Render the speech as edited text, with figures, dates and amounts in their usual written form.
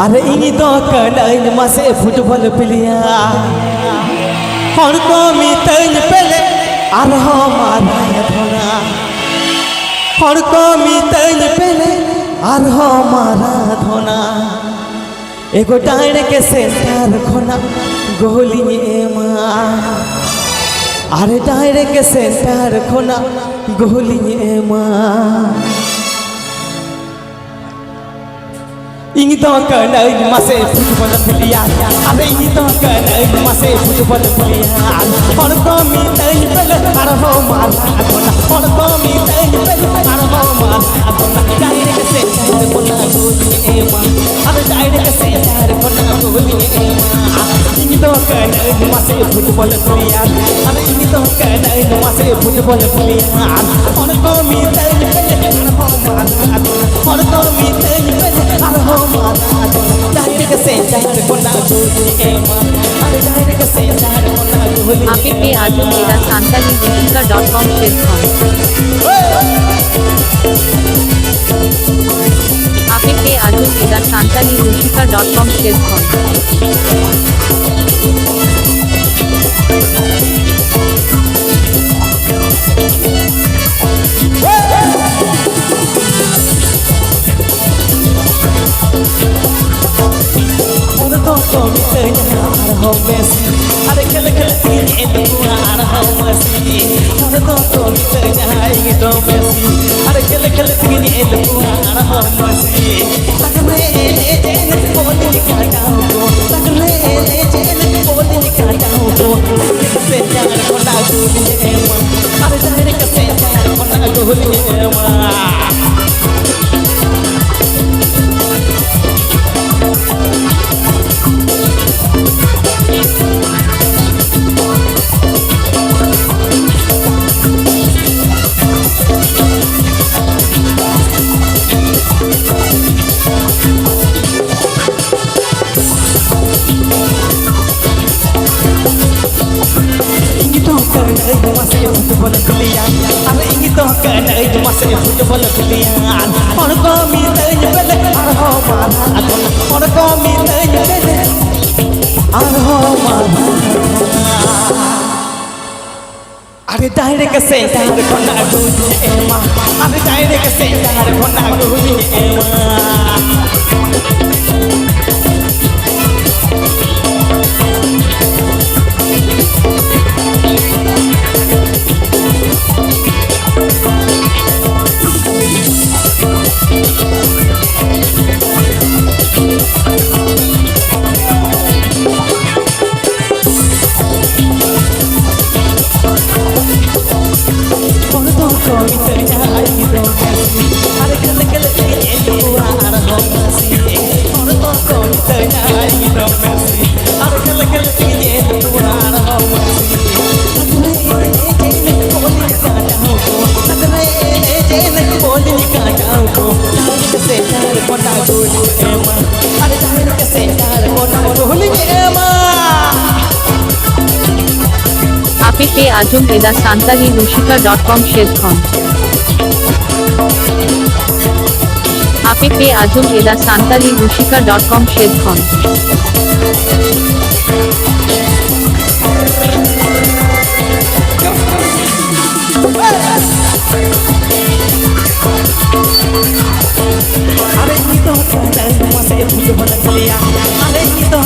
अरे ᱤᱧ ᱫᱚ ᱠᱟᱹᱱᱟᱹᱧ ᱢᱟᱥᱮ ᱯᱷᱩᱴᱵᱚᱞ ᱯᱞᱮᱭᱟᱨ ᱦᱚᱲ ᱠᱚ ᱢᱤᱛᱟᱹᱧ ᱯᱮᱞᱮ ᱟᱨᱦᱚᱸ ᱢᱟᱨᱟᱫᱳᱱᱟ ᱦᱚᱲ ᱠᱚ ᱢᱤᱛᱟᱹᱧ ᱯᱮᱞᱮ ᱟᱨᱦᱚᱸ ᱢᱟᱨᱟᱫᱳᱱᱟ एगो डायरे के सेंटर खोना गोली एमा अरे डायरे के सेंटर खोना गोली एमा इन तो कनाई मासे फुटबॉल प्लेयर अरे इन तो कनाई मासे फुटबॉल प्लेयर और को मितई पले अरहो माराडोना और को मितई पले अरहो माराडोना डायरे के सेंटर खोना गोली एमा अरे डायरे के सेंटर खोना गोली एमा इन तो कनाई मासे फुटबॉल प्लेयर अरे इन तो कनाई मासे फुटबॉल प्लेयर और को मितई पले अरहो माराडोना और को मितई पले अरहो आपे पे आजू मेरा सांताली rushika.com शेयर आपे पे आजू मेरा सांताली rushika.com शेयर अरे खेल खेल तीन तुम्हारा हम मसी अरे तो जाएंगे तो मसी अरे खेल खेल तीन तुम्हारा हम मसी लगने ले जेन बोल निकाटाओ को लगने ले जेन बोल निकाटाओ को से चार कोना गोली एमा अरे जाने के से चार कोना गोली एमा फुटबॉल प्लेयर अरे इन तो कनाई मासे फुटबॉल प्लेयर और को मितई पले अरहो माराडोना और को मितई पले अरहो माराडोना अरे डायरेक्ट सेंटर कोना गोली एमा अरे डायरेक्ट सेंटर कोना गोली एमा आपे पे आजू मेरा सांताली rushika.com शेयर आपे पे आजू मेरा सांताली rushika.com शेयर अरे इन तो कनाई मासे फुटबॉल प्लेयर अरे इन तो